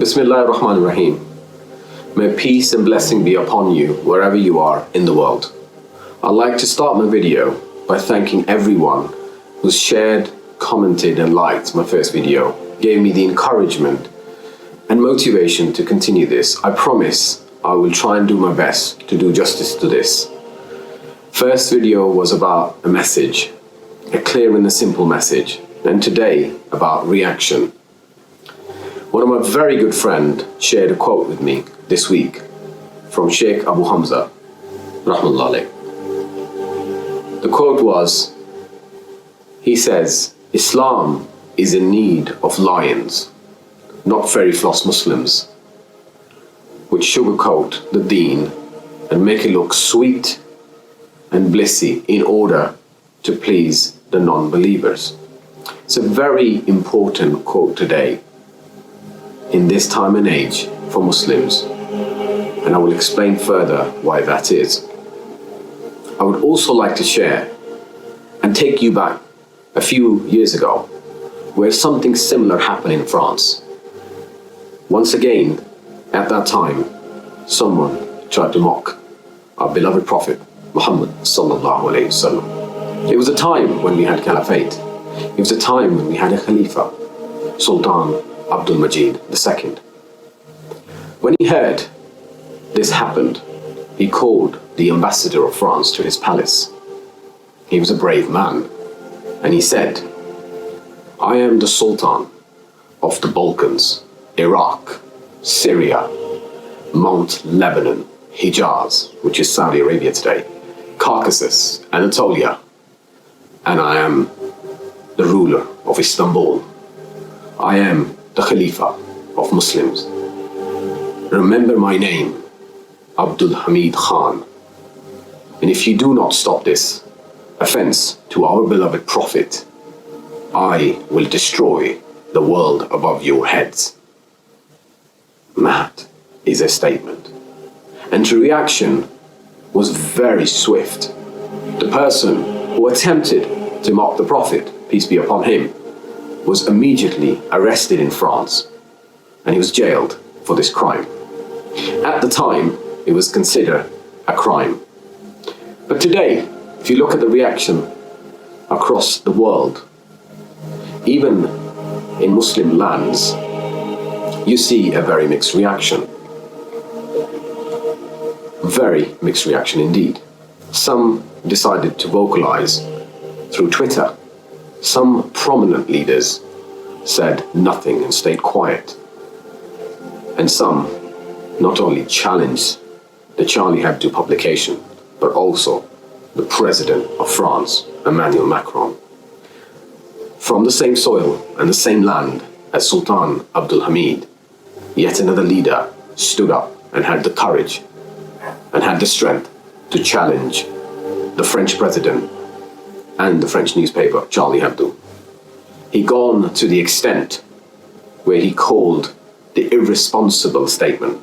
Bismillah ar-Rahman ar-Rahim. May peace and blessing be upon you wherever you are in the world. I'd like to start my video by thanking everyone who's shared, commented and liked my first video, gave me the encouragement and motivation to continue this. I promise I will try and do my best to do justice to this. First video was about a message, a clear and a simple message, and today about reaction. One of my very good friends shared a quote with me this week from Sheikh Abu Hamza, Rahmatullah alayh. The quote was, he says, Islam is in need of lions, not fairy-floss Muslims, which sugarcoat the deen and make it look sweet and blissy in order to please the non-believers. It's a very important quote today, in this time and age for Muslims, and I will explain further why that is. I would also like to share and take you back a few years ago, where something similar happened in France. Once again, at that time, someone tried to mock our beloved Prophet Muhammad sallallahu alayhi wasallam. It was a time when we had caliphate. It was a time when we had a Khalifa, Sultan Abdul Majid II. When he heard this happened, he called the ambassador of France to his palace. He was a brave man, and he said, I am the Sultan of the Balkans, Iraq, Syria, Mount Lebanon, Hijaz, which is Saudi Arabia today, Caucasus, Anatolia, and I am the ruler of Istanbul. I am the Khalifa of Muslims. Remember my name, Abdul Hamid Khan. And if you do not stop this offense to our beloved Prophet, I will destroy the world above your heads. That is a statement. And the reaction was very swift. The person who attempted to mock the Prophet, peace be upon him, was immediately arrested in France, and he was jailed for this crime. At the time, it was considered a crime. But today, if you look at the reaction across the world, even in Muslim lands, you see a very mixed reaction. Very mixed reaction indeed. Some decided to vocalize through Twitter. Some prominent leaders said nothing and stayed quiet. And some not only challenged the Charlie Hebdo publication, but also the President of France, Emmanuel Macron. From the same soil and the same land as Sultan Abdul Hamid, yet another leader stood up and had the courage and had the strength to challenge the French president and the French newspaper, Charlie Hebdo. He gone to the extent where he called the irresponsible statement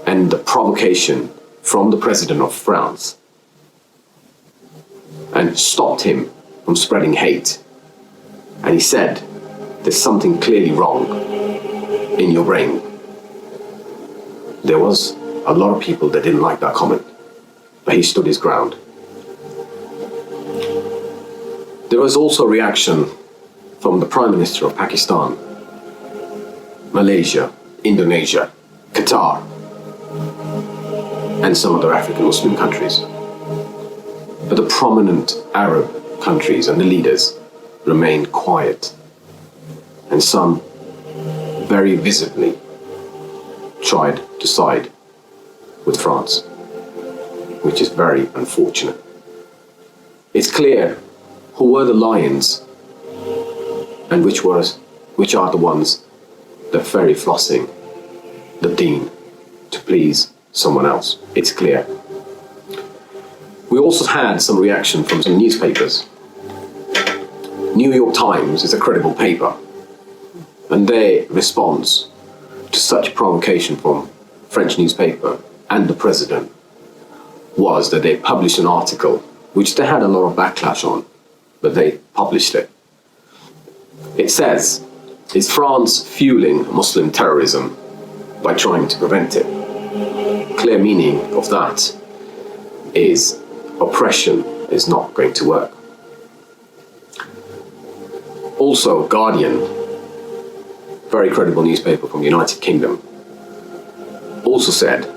and the provocation from the President of France and stopped him from spreading hate. And he said, there's something clearly wrong in your brain. There was a lot of people that didn't like that comment, but he stood his ground. There was also a reaction from the Prime Minister of Pakistan, Malaysia, Indonesia, Qatar, and some other African Muslim countries. But the prominent Arab countries and the leaders remained quiet, and some very visibly tried to side with France, which is very unfortunate. It's clear who were the lions and which are the ones that fairy flossing the deen to please someone else. It's clear. We also had some reaction from some newspapers. New York Times is a credible paper, and their response to such provocation from French newspaper and the president was that they published an article which they had a lot of backlash on, but they published it. It says, Is France fueling Muslim terrorism by trying to prevent it? Clear meaning of that is oppression is not going to work. Also, Guardian, very credible newspaper from the United Kingdom, also said,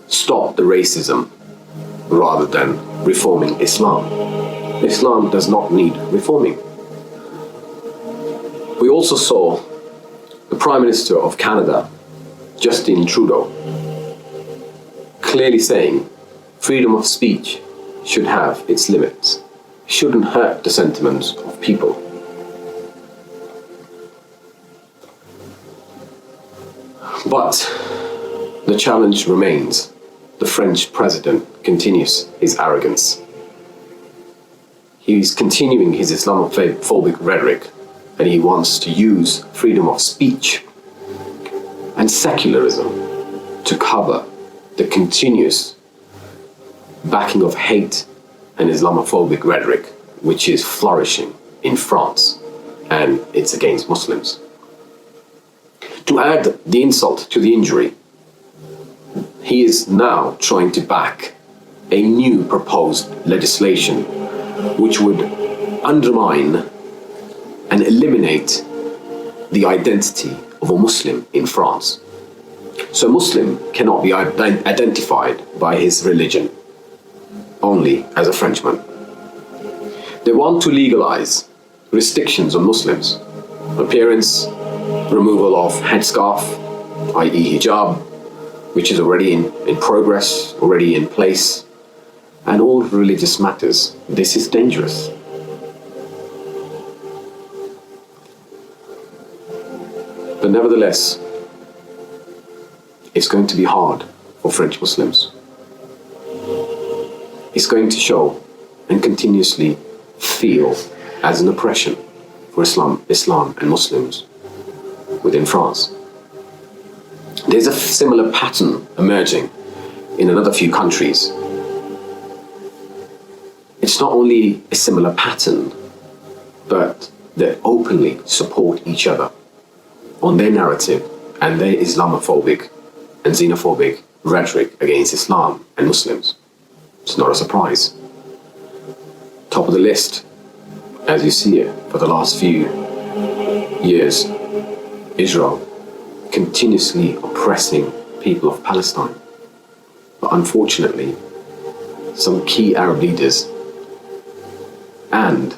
stop the racism rather than reforming Islam. Islam does not need reforming. We also saw the Prime Minister of Canada, Justin Trudeau, clearly saying freedom of speech should have its limits. It shouldn't hurt the sentiments of people. But the challenge remains. The French president continues his arrogance. He's continuing his Islamophobic rhetoric, and he wants to use freedom of speech and secularism to cover the continuous backing of hate and Islamophobic rhetoric, which is flourishing in France, and it's against Muslims. To add the insult to the injury, he is now trying to back a new proposed legislation which would undermine and eliminate the identity of a Muslim in France. So a Muslim cannot be identified by his religion, only as a Frenchman. They want to legalize restrictions on Muslims, appearance, removal of headscarf, i.e. hijab, which is already in progress, already in place, and all religious matters. This is dangerous. But nevertheless, it's going to be hard for French Muslims. It's going to show and continuously feel as an oppression for Islam and Muslims within France. There's a similar pattern emerging in another few countries. It's not only a similar pattern, but they openly support each other on their narrative and their Islamophobic and xenophobic rhetoric against Islam and Muslims. It's not a surprise. Top of the list, as you see it, for the last few years, Israel continuously oppressing people of Palestine. But unfortunately, some key Arab leaders and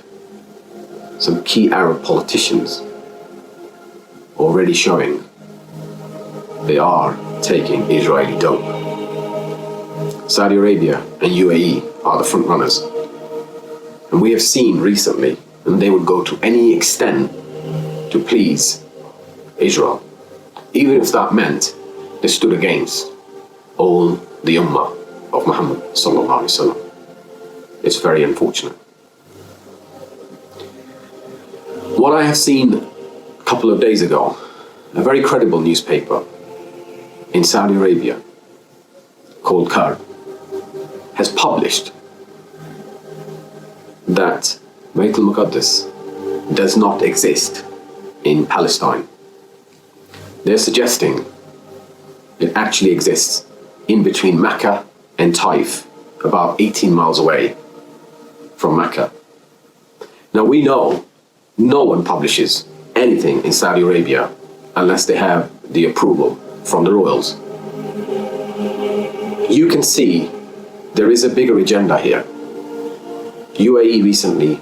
some key Arab politicians already showing they are taking Israeli dope. Saudi Arabia and UAE are the front runners. And we have seen recently, and they would go to any extent to please Israel, even if that meant they stood against all the Ummah of Muhammad sallallahu alaihi wasallam. It's very unfortunate. What I have seen a couple of days ago, a very credible newspaper in Saudi Arabia called Karb has published that Bayt al-Muqaddas does not exist in Palestine. They're suggesting it actually exists in between Mecca and Taif, about 18 miles away from Mecca. Now we know no one publishes anything in Saudi Arabia unless they have the approval from the royals. You can see there is a bigger agenda here. UAE recently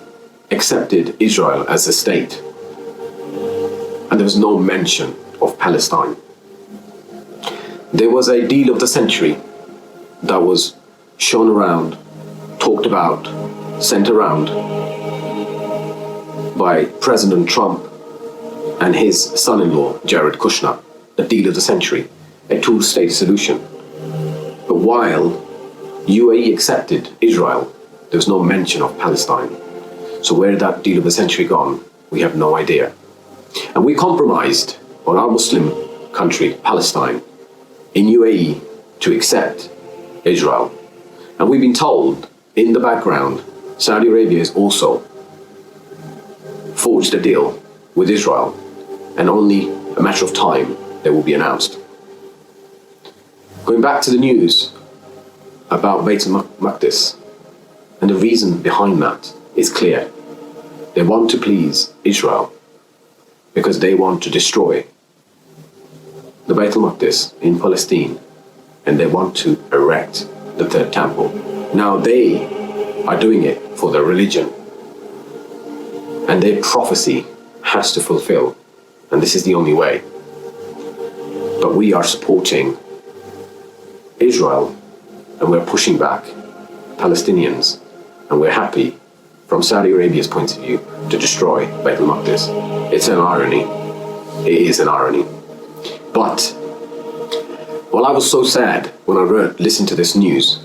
accepted Israel as a state, and there was no mention of Palestine. There was a deal of the century that was shown around, talked about, sent around by President Trump and his son-in-law, Jared Kushner, the deal of the century, a two-state solution. But while UAE accepted Israel, there was no mention of Palestine. So where that deal of the century gone, we have no idea. And we compromised on our Muslim country, Palestine, in UAE to accept Israel. And we've been told in the background, Saudi Arabia has also forged a deal with Israel and only a matter of time they will be announced. Going back to the news about Beit al-Maqdis, and the reason behind that is clear. They want to please Israel because they want to destroy the Beit al-Maqdis in Palestine, and they want to erect the third temple. Now they are doing it for their religion, and their prophecy has to fulfill, and this is the only way. But we are supporting Israel, and we're pushing back Palestinians, and we're happy from Saudi Arabia's point of view to destroy Beit al-Maqdis. It's an irony. It is an irony. But I was so sad when I listened to this news,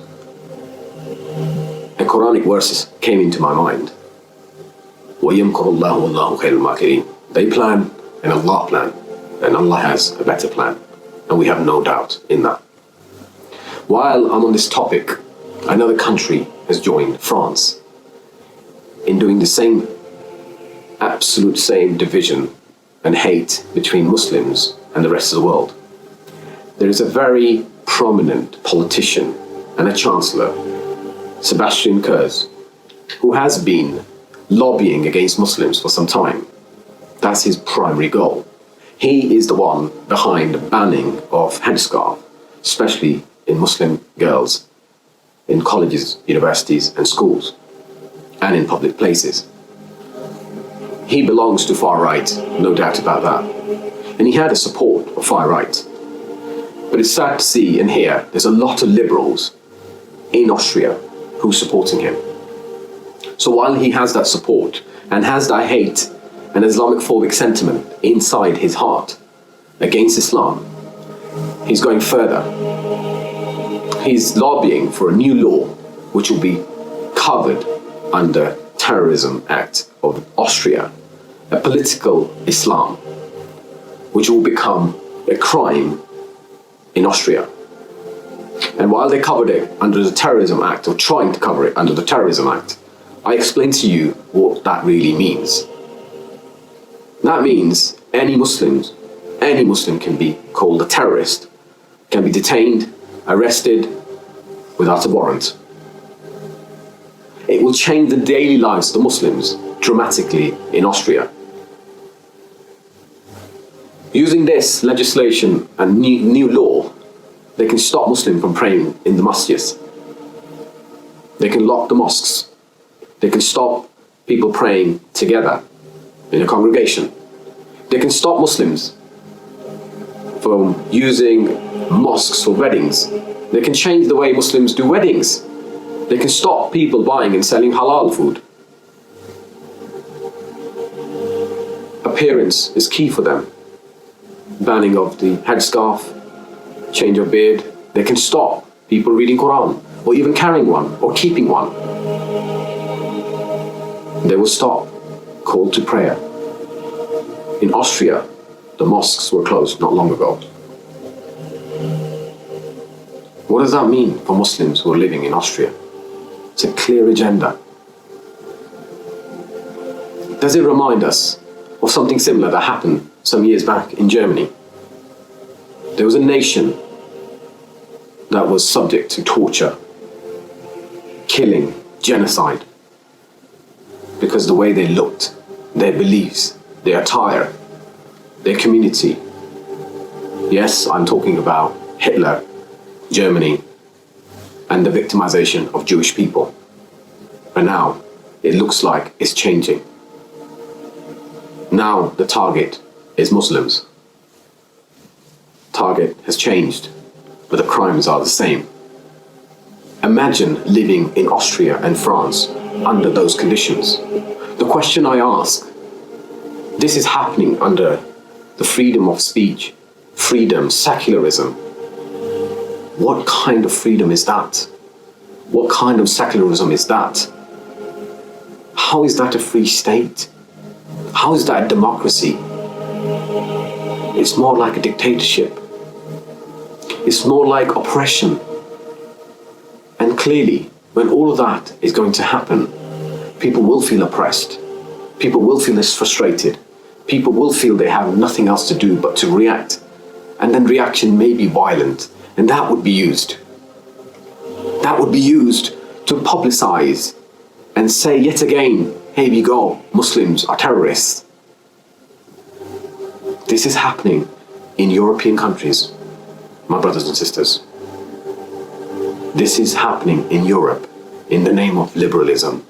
and Quranic verses came into my mind. وَيَمْكُرُ اللَّهُ وَاللَّهُ خَيْرُ الْمَاكِرِينَ. They plan and Allah plan, and Allah has a better plan, and we have no doubt in that. While I'm on this topic, another country has joined, France, in doing the same, absolute same division and hate between Muslims and the rest of the world. There is a very prominent politician and a chancellor, Sebastian Kurz, who has been lobbying against Muslims for some time. That's his primary goal. He is the one behind the banning of headscarf, especially in Muslim girls, in colleges, universities and schools, and in public places. He belongs to far right, no doubt about that. And he had a support of far right. But it's sad to see and hear there's a lot of liberals in Austria who are supporting him. So while he has that support and has that hate and Islamophobic sentiment inside his heart against Islam, he's going further. He's lobbying for a new law which will be covered under Terrorism Act of Austria, a political Islam, which will become a crime in Austria. And while they covered it under the Terrorism Act, or trying to cover it under the Terrorism Act, I explained to you what that really means. That means any Muslim can be called a terrorist, can be detained, arrested without a warrant. It will change the daily lives of the Muslims dramatically in Austria. Using this legislation and new law, they can stop Muslims from praying in the masjids. They can lock the mosques. They can stop people praying together in a congregation. They can stop Muslims from using mosques for weddings. They can change the way Muslims do weddings. They can stop people buying and selling halal food. Appearance is key for them. Banning of the headscarf, change of beard. They can stop people reading Quran, or even carrying one, or keeping one. They will stop call to prayer. In Austria, the mosques were closed not long ago. What does that mean for Muslims who are living in Austria? It's a clear agenda. Does it remind us of something similar that happened some years back in Germany? There was a nation that was subject to torture, killing, genocide, because the way they looked, their beliefs, their attire, their community. Yes, I'm talking about Hitler, Germany, and the victimization of Jewish people. But now, it looks like it's changing. Now the target is Muslims. Target has changed, but the crimes are the same. Imagine living in Austria and France under those conditions. The question I ask, this is happening under the freedom of speech, freedom, secularism. What kind of freedom is that? What kind of secularism is that? How is that a free state? How is that a democracy? It's more like a dictatorship. It's more like oppression. And clearly, when all of that is going to happen, people will feel oppressed. People will feel frustrated. people will feel they have nothing else to do but to react. And then reaction may be violent, and that would be used. That would be used to publicize and say yet again, here we go, Muslims are terrorists. This is happening in European countries, my brothers and sisters. This is happening in Europe in the name of liberalism,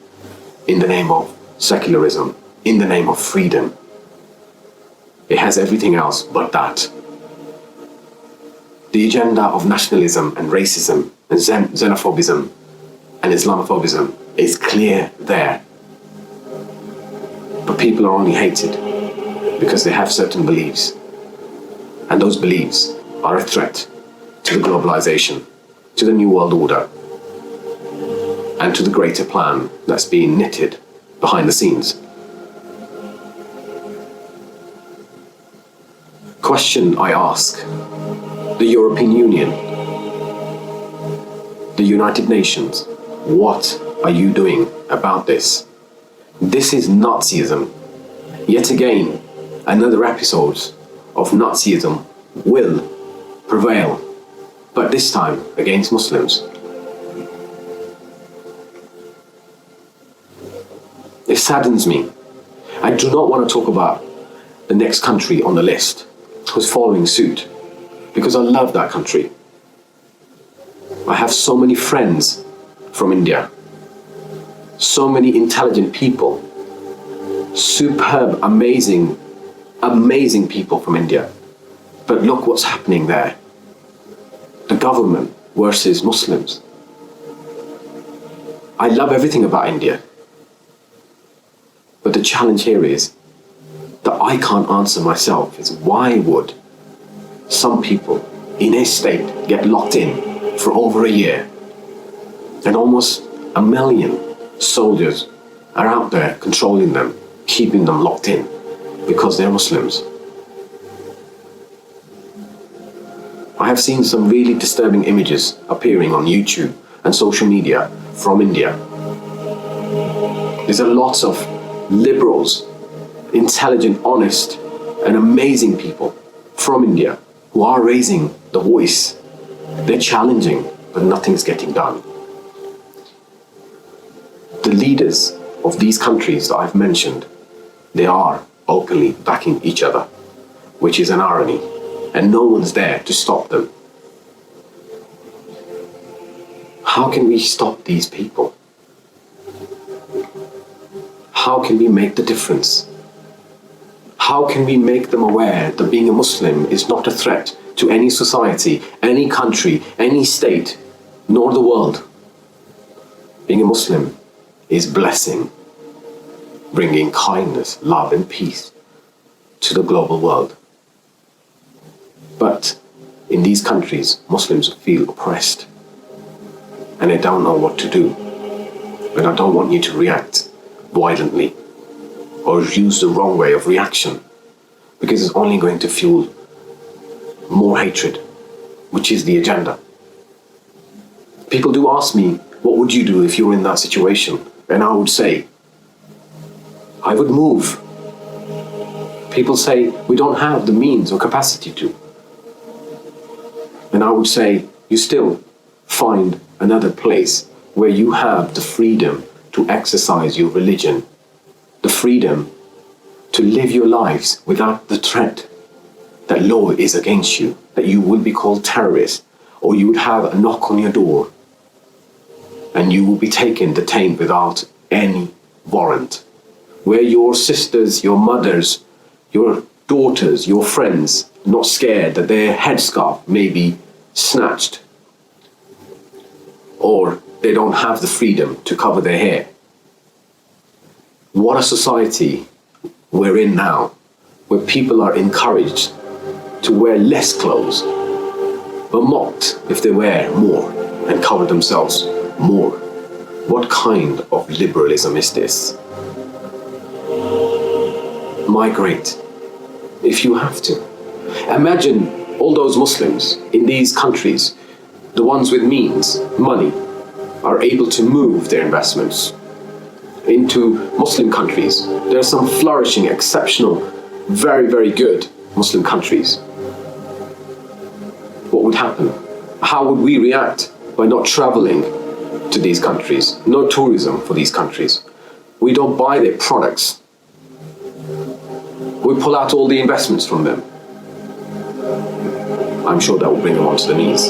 in the name of secularism, in the name of freedom. It has everything else but that. The agenda of nationalism and racism and xenophobism and Islamophobism is clear there. But people are only hated because they have certain beliefs. And those beliefs are a threat to the globalization, to the New World Order, and to the greater plan that's being knitted behind the scenes. Question I ask the European Union, the United Nations, what are you doing about this? This is Nazism. Yet again, another episode of Nazism will prevail, but this time against Muslims. It saddens me. I do not want to talk about the next country on the list who's following suit, because I love that country. I have so many friends from India, so many intelligent people, superb, amazing people from India. But look what's happening there. The government versus Muslims. I love everything about India. But the challenge here is that I can't answer myself is why would some people in a state get locked in for over a year and almost 1 million soldiers are out there controlling them, keeping them locked in because they're Muslims. I have seen some really disturbing images appearing on YouTube and social media from India. There's a lot of liberals, intelligent, honest, and amazing people from India who are raising the voice. They're challenging, but nothing's getting done. The leaders of these countries that I've mentioned, they are openly backing each other, which is an irony, and no one's there to stop them. How can we stop these people? How can we make the difference? How can we make them aware that being a Muslim is not a threat to any society, any country, any state, nor the world? Being a Muslim is blessing, bringing kindness, love and peace to the global world. But in these countries, Muslims feel oppressed and they don't know what to do. But I don't want you to react violently or use the wrong way of reaction, because it's only going to fuel more hatred, which is the agenda. People do ask me, what would you do if you were in that situation? And I would say, I would move. People say, we don't have the means or capacity to. And I would say, you still find another place where you have the freedom to exercise your religion, the freedom to live your lives without the threat that law is against you, that you will be called terrorist, or you would have a knock on your door and you will be detained without any warrant, where your sisters, your mothers, your daughters, your friends are not scared that their headscarf may be snatched, or they don't have the freedom to cover their hair. What a society we're in now, where people are encouraged to wear less clothes, but mocked if they wear more and cover themselves more. What kind of liberalism is this? Migrate, if you have to. Imagine all those Muslims in these countries, the ones with means, money, are able to move their investments into Muslim countries. There are some flourishing, exceptional very, very good Muslim countries, what would happen? How would we react by not traveling to these countries? No tourism for these countries. We don't buy their products. We pull out all the investments from them. I'm sure that will bring them onto the knees.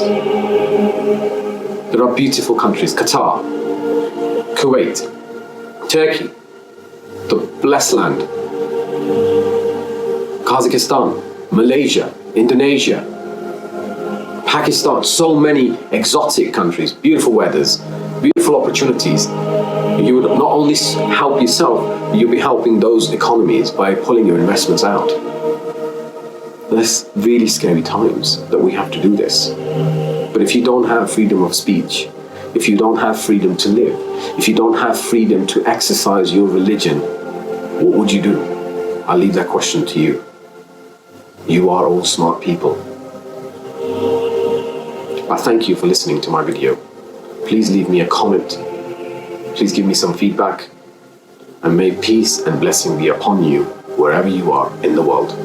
There are beautiful countries: Qatar, Kuwait, Turkey, the blessed land, Kazakhstan, Malaysia, Indonesia, Pakistan, so many exotic countries, beautiful weathers, beautiful opportunities. You would not only help yourself, you'll be helping those economies by pulling your investments out. There's really scary times that we have to do this. But if you don't have freedom of speech, if you don't have freedom to live, if you don't have freedom to exercise your religion, what would you do? I'll leave that question to you. You are all smart people. I thank you for listening to my video. Please leave me a comment. Please give me some feedback. And may peace and blessing be upon you wherever you are in the world.